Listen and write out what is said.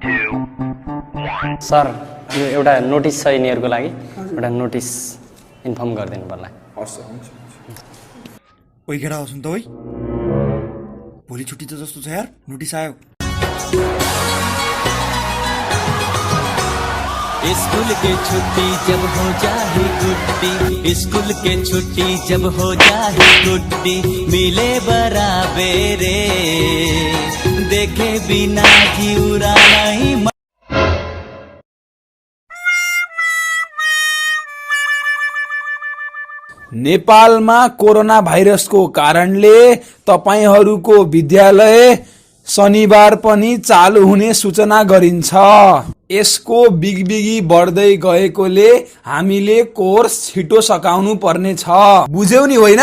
Sir यो एउटा notice छ यिनीहरूको लागि एउटा नोटिस इन्फर्म गरिदिनु पर्ला हस् हुन्छ ओइ केटा सुन त ओइ भोलि छुट्टी त जस्तो छ यार नोटिस आयो स्कूल के छुट्टी जब हो जाए गुड्डी स्कूल के छुट्टी जब हो जाए गुड्डी मिले बराबरे देखे बिना जिउरा नहीं नेपालमा कोरोना भाइरसको कारणले तपाईहरूको विद्यालय शनिबार पनि चालु हुने सूचना गरिन्छ। यसको बिगबिगी बढ्दै गएकोले हामीले कोर्स छिटो सकाउनु पर्ने छ। बुझ्यौ नि होइन?